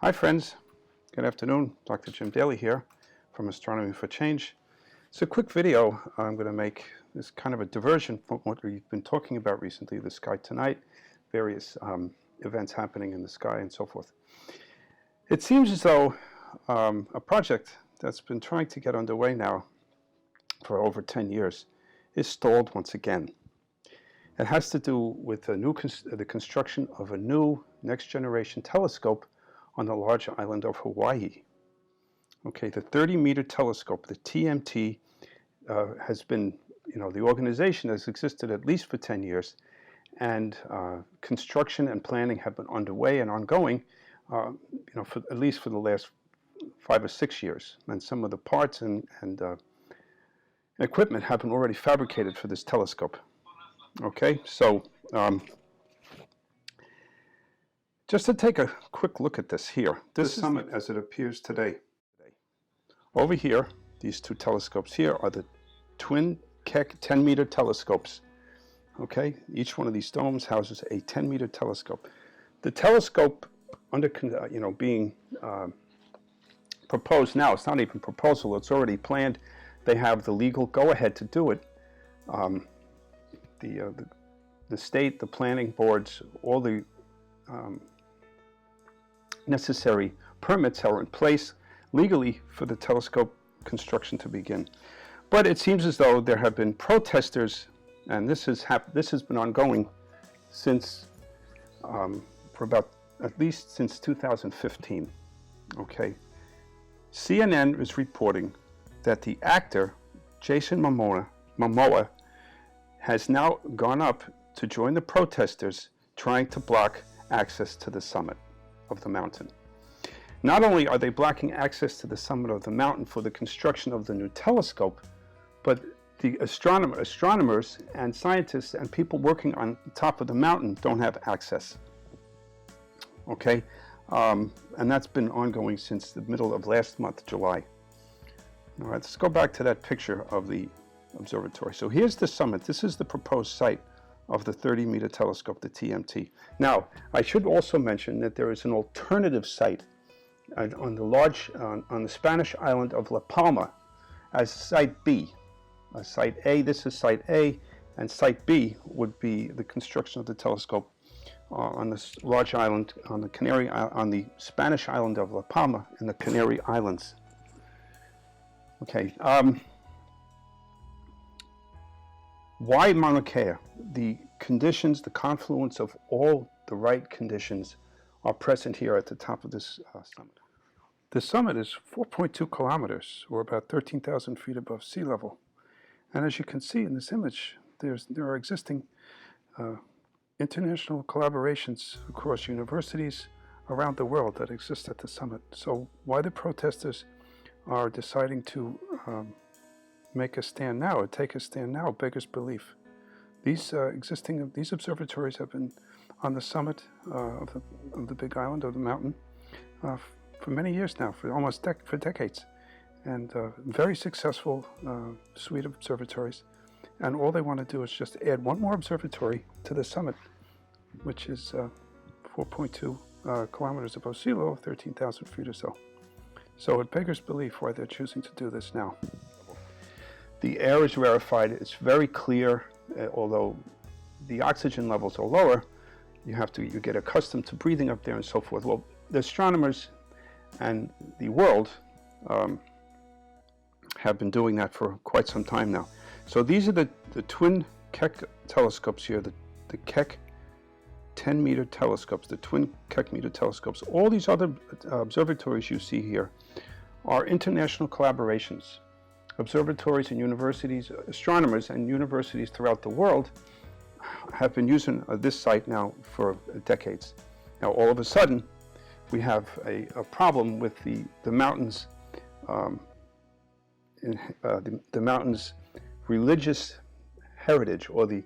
Hi friends, good afternoon. Dr. Jim Daly here from Astronomy for Change. It's a quick video I'm going to make. This kind of a diversion from what we've been talking about recently, the sky tonight, various events happening in the sky and so forth. It seems as though a project that's been trying to get underway now for over 10 years is stalled once again. It has to do with the construction of a new next generation telescope on the large island of Hawaii. Okay, the 30-meter telescope, the TMT, has been, the organization has existed at least for 10 years, and construction and planning have been underway and ongoing, for at least for the last 5 or 6 years. And some of the parts and equipment have been already fabricated for this telescope. Okay, so just to take a quick look at this here. This summit as it appears today. Over here, these two telescopes here are the twin Keck 10-meter telescopes. Okay, each one of these domes houses a 10-meter telescope. The telescope being proposed now, it's not even proposal, it's already planned. They have the legal go-ahead to do it. The state, the planning boards, all the necessary permits are in place legally for the telescope construction to begin. But it seems as though there have been protesters, and this has been ongoing since for about at least since 2015. Okay, CNN is reporting that the actor Jason Momoa has now gone up to join the protesters trying to block access to the summit of the mountain. Not only are they blocking access to the summit of the mountain for the construction of the new telescope, but the astronomers and scientists and people working on the top of the mountain don't have access. Okay, and that's been ongoing since the middle of last month, July. All right, let's go back to that picture of the observatory. So here's the summit. This is the proposed site of the 30-meter telescope, the TMT. Now, I should also mention that there is an alternative site on the Spanish island of La Palma as Site B. Site A, this is Site A, and Site B would be the construction of the telescope on this large island on the Spanish island of La Palma in the Canary Islands. Okay. Why Mauna Kea? The conditions, the confluence of all the right conditions are present here at the top of this summit. The summit is 4.2 kilometers, or about 13,000 feet above sea level. And as you can see in this image, there are existing international collaborations across universities around the world that exist at the summit. So why the protesters are deciding to make a stand now, or take a stand now, beggars belief. These observatories have been on the summit of the big island of the mountain for many years now, for decades, and very successful suite of observatories. And all they want to do is just add one more observatory to the summit, which is 4.2 kilometers above sea level, 13,000 feet or so. So it beggars belief why they're choosing to do this now. The air is rarefied, it's very clear, although the oxygen levels are lower, you get accustomed to breathing up there and so forth. Well, the astronomers and the world have been doing that for quite some time now. So these are the twin Keck telescopes here, the Keck 10-meter telescopes, the twin Keck meter telescopes. All these other observatories you see here are international collaborations. Observatories and universities, astronomers and universities throughout the world have been using this site now for decades. Now all of a sudden we have a problem with the mountains, the mountain's religious heritage, or the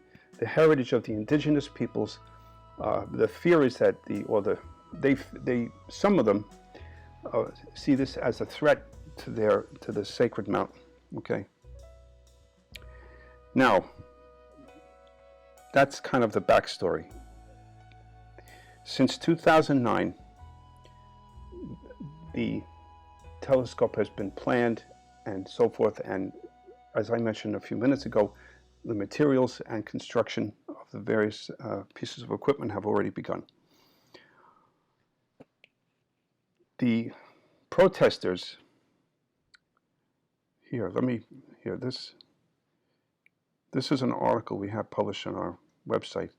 heritage of the indigenous peoples. The fear is that some of them see this as a threat to the sacred mountain. Okay. Now, that's kind of the backstory. Since 2009, the telescope has been planned and so forth, and as I mentioned a few minutes ago, the materials and construction of the various pieces of equipment have already begun. The protesters, this is an article we have published on our website.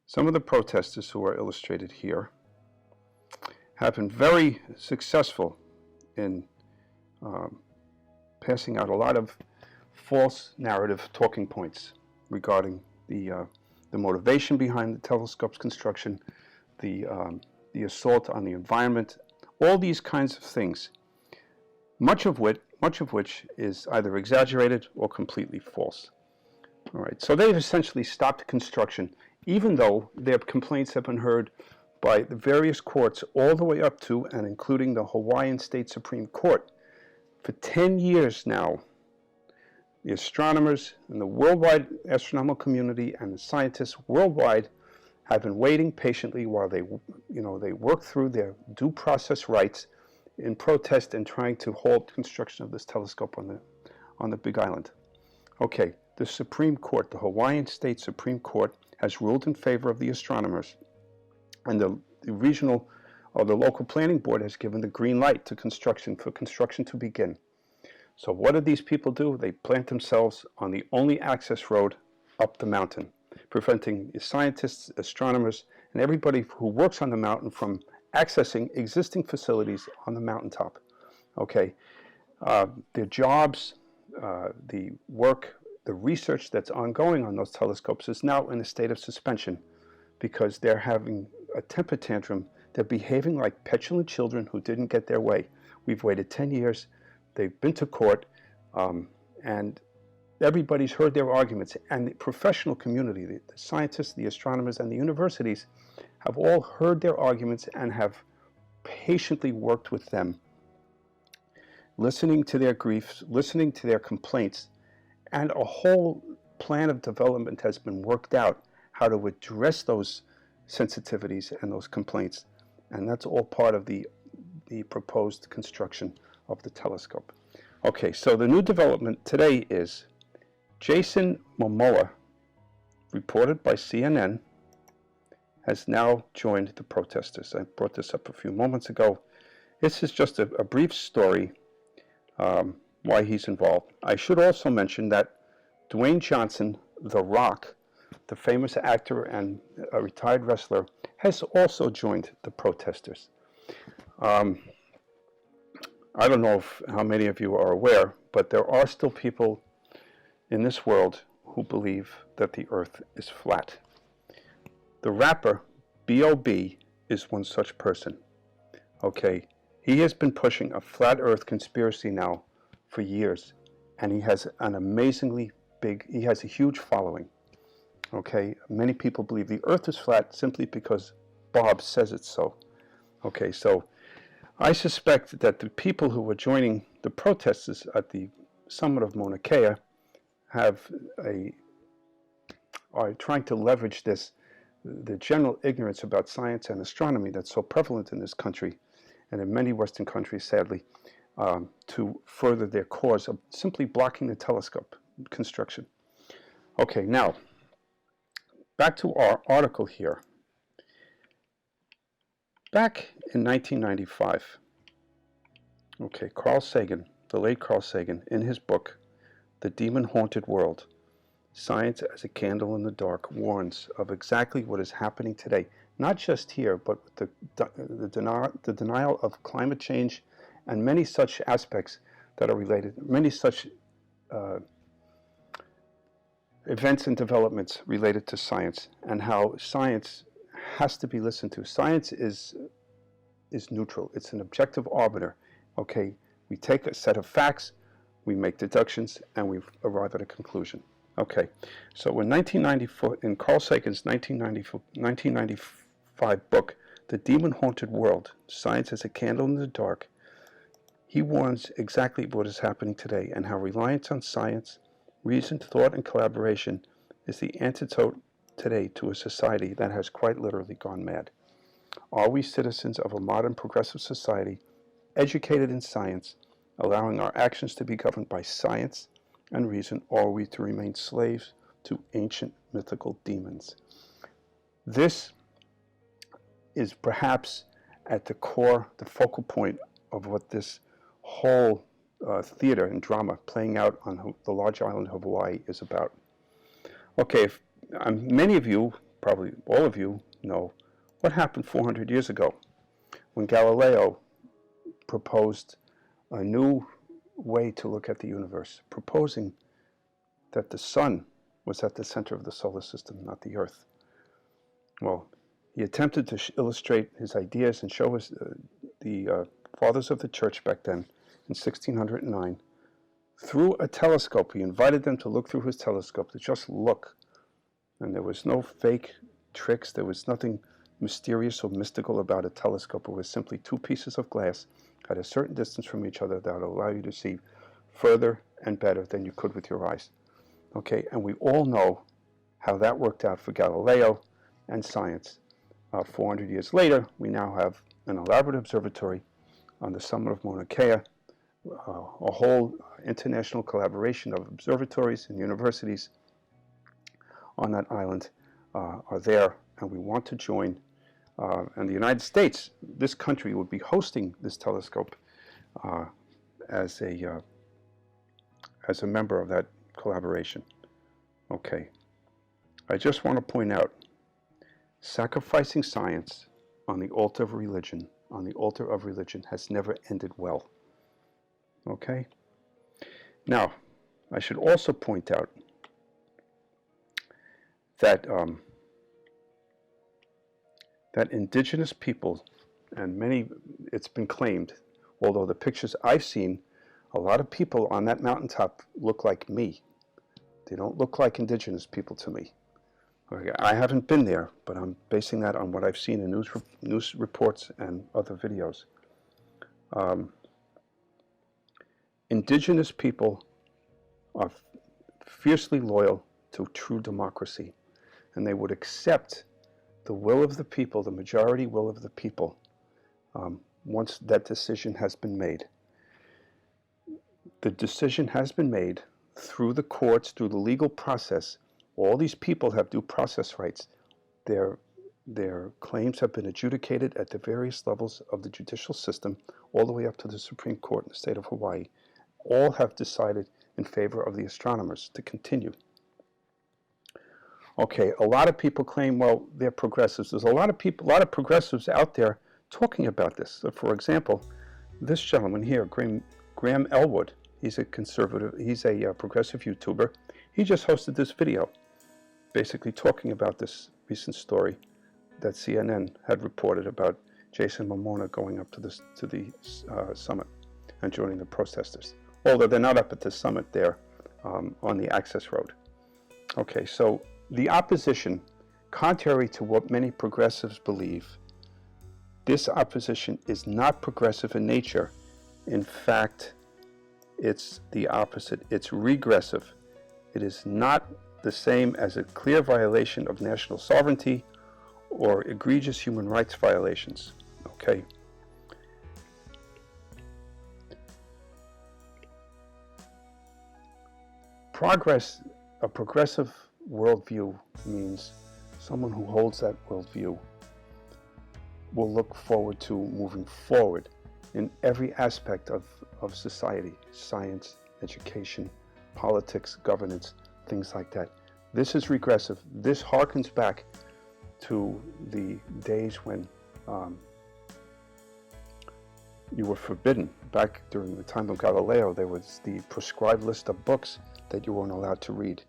Some of the protesters who are illustrated here have been very successful in passing out a lot of false narrative talking points regarding the motivation behind the telescope's construction, the assault on the environment, all these kinds of things, much of which is either exaggerated or completely false. All right, so they've essentially stopped construction, even though their complaints have been heard by the various courts all the way up to and including the Hawaiian State Supreme Court. For 10 years now, the astronomers and the worldwide astronomical community and the scientists worldwide have been waiting patiently while they work through their due process rights in protest and trying to halt construction of this telescope on the Big Island. Okay, the Supreme Court, the Hawaiian State Supreme Court, has ruled in favor of the astronomers, and the regional or the local planning board has given the green light to construction to begin. So what did these people do? They plant themselves on the only access road up the mountain, preventing scientists, astronomers, and everybody who works on the mountain from accessing existing facilities on the mountaintop. Okay, their jobs, the work, the research that's ongoing on those telescopes is now in a state of suspension because they're having a temper tantrum. They're behaving like petulant children who didn't get their way. We've waited 10 years. They've been to court, and everybody's heard their arguments. And the professional community, the scientists, the astronomers, and the universities have all heard their arguments and have patiently worked with them, listening to their griefs, listening to their complaints, and a whole plan of development has been worked out how to address those sensitivities and those complaints. And that's all part of the proposed construction of the telescope. Okay, so the new development today is Jason Momoa, reported by CNN, has now joined the protesters. I brought this up a few moments ago. This is just a brief story why he's involved. I should also mention that Dwayne Johnson, The Rock, the famous actor and a retired wrestler, has also joined the protesters. I don't know how many of you are aware, but there are still people in this world who believe that the earth is flat. The rapper B.O.B. is one such person. Okay, he has been pushing a flat earth conspiracy now for years, and he has he has a huge following. Okay, many people believe the earth is flat simply because Bob says it's so. Okay, so I suspect that the people who were joining the protesters at the summit of Mauna Kea are trying to leverage the general ignorance about science and astronomy that's so prevalent in this country and in many Western countries, sadly, to further their cause of simply blocking the telescope construction. Okay, now, back to our article here. Back in 1995, okay, Carl Sagan, the late Carl Sagan, in his book, The Demon-Haunted World, Science as a Candle in the Dark, warns of exactly what is happening today, not just here, but the denial of climate change and many such aspects that are related, many such events and developments related to science, and how science has to be listened to. Science is neutral. It's an objective arbiter. Okay, we take a set of facts, we make deductions, and we arrive at a conclusion. Okay, so in 1994, in Carl Sagan's 1995 book, The Demon-Haunted World, Science as a Candle in the Dark, he warns exactly what is happening today and how reliance on science, reason, thought, and collaboration is the antidote today to a society that has quite literally gone mad. Are we citizens of a modern progressive society educated in science, allowing our actions to be governed by science and reason, or are we to remain slaves to ancient mythical demons? This is perhaps at the core, the focal point of what this whole theater and drama playing out on the large island of Hawaii is about. Okay, many of you, probably all of you, know what happened 400 years ago when Galileo proposed a new way to look at the universe, proposing that the sun was at the center of the solar system, not the earth. Well, he attempted to illustrate his ideas and show us the fathers of the church back then in 1609 through a telescope. He invited them to look through his telescope, to just look. And there was no fake tricks. There was nothing mysterious or mystical about a telescope. It was simply two pieces of glass at a certain distance from each other that would allow you to see further and better than you could with your eyes. Okay, and we all know how that worked out for Galileo and science. 400 years later, we now have an elaborate observatory on the summit of Mauna Kea. A whole international collaboration of observatories and universities on that island are there, and we want to join. And the United States, this country, would be hosting this telescope as a member of that collaboration. Okay, I just want to point out, sacrificing science on the altar of religion, has never ended well. Okay? Now, I should also point out that that indigenous people, and many, it's been claimed, although the pictures I've seen, a lot of people on that mountaintop look like me. They don't look like indigenous people to me. Okay, I haven't been there, but I'm basing that on what I've seen in news reports and other videos. Indigenous people are fiercely loyal to true democracy, and they would accept the will of the people, the majority will of the people, once that decision has been made. The decision has been made through the courts, through the legal process. All these people have due process rights. Their claims have been adjudicated at the various levels of the judicial system, all the way up to the Supreme Court in the state of Hawaii. All have decided in favor of the astronomers to continue. Okay, a lot of people claim, well, they're progressives. There's a lot of progressives out there talking about this. So for example, this gentleman here, Graham Elwood, he's a conservative, he's a progressive YouTuber. He just hosted this video, basically talking about this recent story that CNN had reported about Jason Momoa going up to the summit and joining the protesters. Although they're not up at the summit, they're on the access road. Okay, so the opposition, contrary to what many progressives believe, this opposition is not progressive in nature. In fact, it's the opposite. It's regressive. It is not the same as a clear violation of national sovereignty or egregious human rights violations. Okay. A progressive worldview means someone who holds that worldview will look forward to moving forward in every aspect of society, science, education, politics, governance, things like that. This is regressive. This harkens back to the days when you were forbidden. Back during the time of Galileo, there was the prescribed list of books that you weren't allowed to read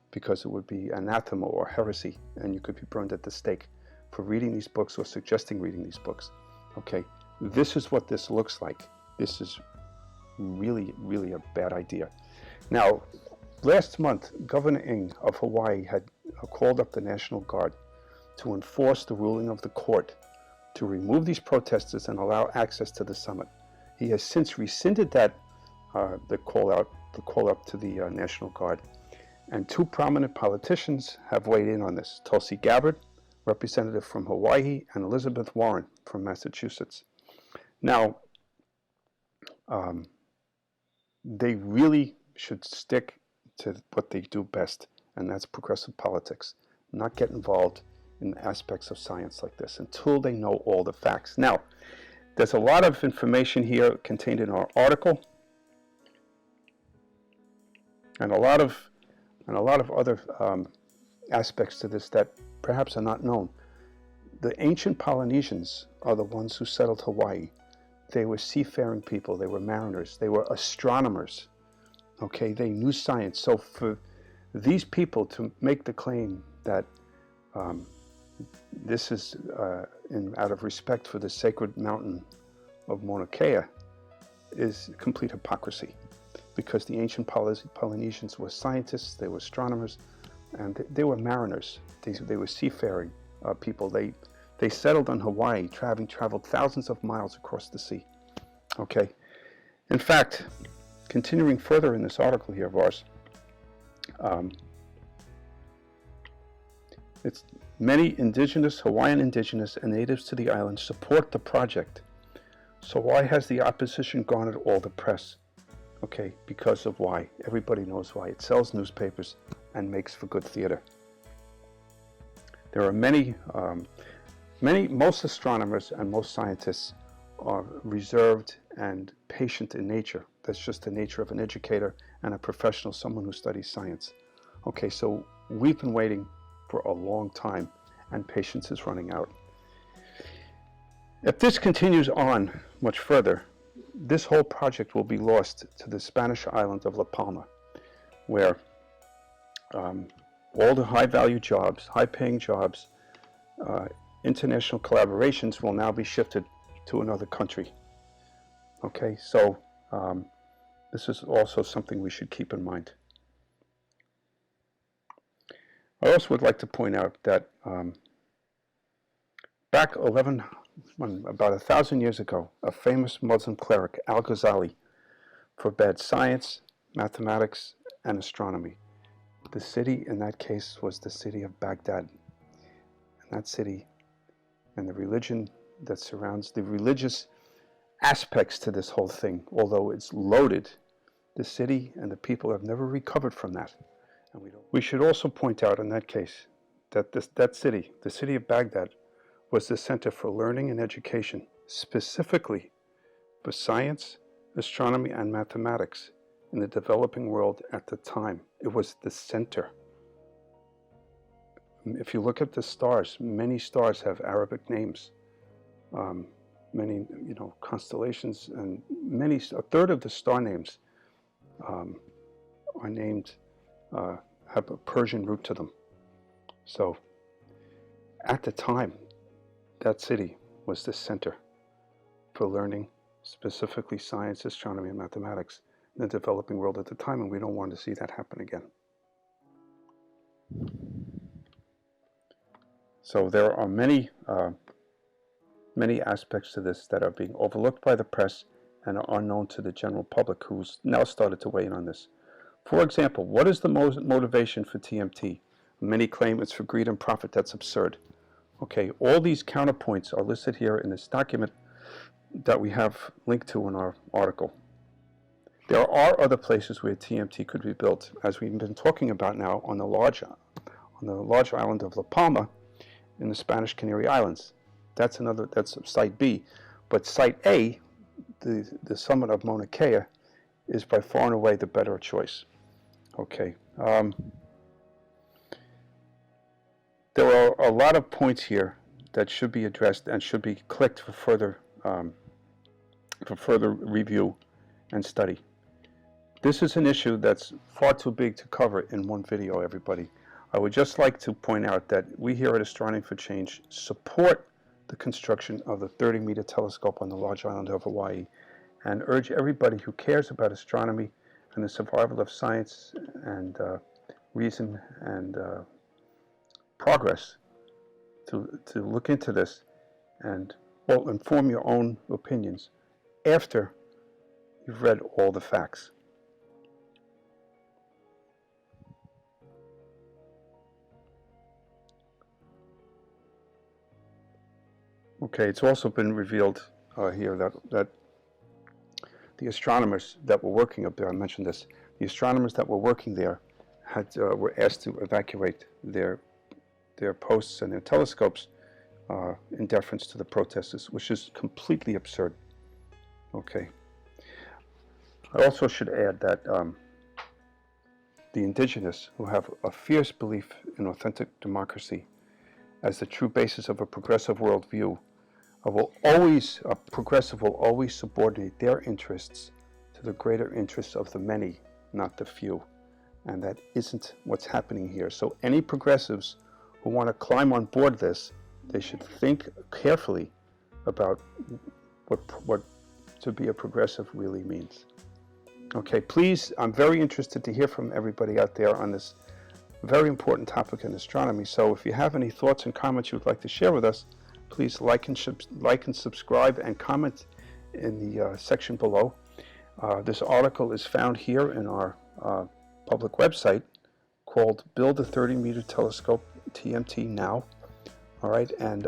because it would be anathema or heresy, and you could be burned at the stake for reading these books or suggesting reading these books. Okay, this is what this looks like. This is really, really a bad idea. Now, last month, Governor Ng of Hawaii had called up the National Guard to enforce the ruling of the court to remove these protesters and allow access to the summit. He has since rescinded that, the call up to the National Guard. And two prominent politicians have weighed in on this. Tulsi Gabbard, representative from Hawaii, and Elizabeth Warren from Massachusetts. Now, they really should stick to what they do best, and that's progressive politics, not get involved in aspects of science like this until they know all the facts. Now, there's a lot of information here contained in our article, and a lot of other aspects to this that perhaps are not known. The ancient Polynesians are the ones who settled Hawaii. They were seafaring people, they were mariners, they were astronomers. Okay, they knew science. So for these people to make the claim that this is out of respect for the sacred mountain of Mauna Kea is complete hypocrisy, because the ancient Polynesians were scientists, they were astronomers, and they were mariners. They were seafaring people. They settled on Hawaii, traveled thousands of miles across the sea. Okay. In fact, continuing further in this article here of ours, it's many Hawaiian indigenous and natives to the island support the project. So why has the opposition garnered all the press? Okay, because of why. Everybody knows why. It sells newspapers and makes for good theater. There are most astronomers and most scientists are reserved and patient in nature. That's just the nature of an educator and a professional, someone who studies science. Okay, so we've been waiting for a long time, and patience is running out. If this continues on much further, this whole project will be lost to the Spanish island of La Palma, where all the high-value jobs, high-paying jobs, international collaborations will now be shifted to another country. Okay, so this is also something we should keep in mind. I also would like to point out that back about 1,000 years ago, a famous Muslim cleric, Al-Ghazali, forbade science, mathematics, and astronomy. The city in that case was the city of Baghdad. And that city and the religion that surrounds the religious aspects to this whole thing, although it's loaded, the city and the people have never recovered from that. And we should also point out in that case that that city, the city of Baghdad, was the center for learning and education, specifically for science, astronomy, and mathematics in the developing world at the time. It was the center. If you look at the stars, many stars have Arabic names. Many, constellations, and a third of the star names are named, have a Persian root to them. So at the time, that city was the center for learning, specifically science, astronomy, and mathematics in the developing world at the time, and we don't want to see that happen again. So there are many aspects to this that are being overlooked by the press and are unknown to the general public, who's now started to weigh in on this. For example, what is the motivation for TMT? Many claim it's for greed and profit. That's absurd. Okay, all these counterpoints are listed here in this document that we have linked to in our article. There are other places where TMT could be built, as we've been talking about now on the large island of La Palma in the Spanish Canary Islands. That's Site B. But Site A, the summit of Mauna Kea, is by far and away the better choice. Okay. There are a lot of points here that should be addressed and should be clicked for further review and study. This is an issue that's far too big to cover in one video, everybody. I would just like to point out that we here at Astronomy for Change support the construction of the 30-meter telescope on the large island of Hawaii, and urge everybody who cares about astronomy and the survival of science and reason and progress to look into this and inform your own opinions after you've read all the facts. Okay, it's also been revealed here that the astronomers that were working up there, I mentioned this, the astronomers that were working there were asked to evacuate their posts and their telescopes in deference to the protesters, which is completely absurd. Okay. I also should add that the indigenous, who have a fierce belief in authentic democracy as the true basis of a progressive worldview, a progressive will always subordinate their interests to the greater interests of the many, not the few. And that isn't what's happening here. So any progressives who want to climb on board this, they should think carefully about what to be a progressive really means. Okay, please, I'm very interested to hear from everybody out there on this very important topic in astronomy. So if you have any thoughts and comments you would like to share with us, please like and subscribe and comment in the section below. This article is found here in our public website called Build a 30-Meter Telescope TMT Now. All right, and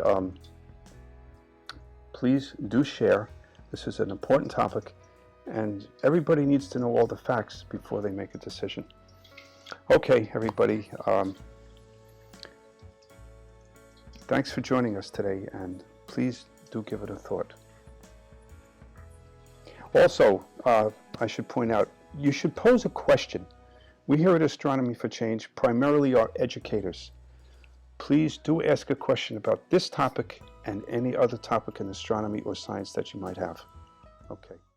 please do share. This is an important topic, and everybody needs to know all the facts before they make a decision. Okay, everybody, thanks for joining us today, and please do give it a thought. Also, I should point out, you should pose a question. We here at Astronomy for Change primarily are educators. Please do ask a question about this topic and any other topic in astronomy or science that you might have. Okay.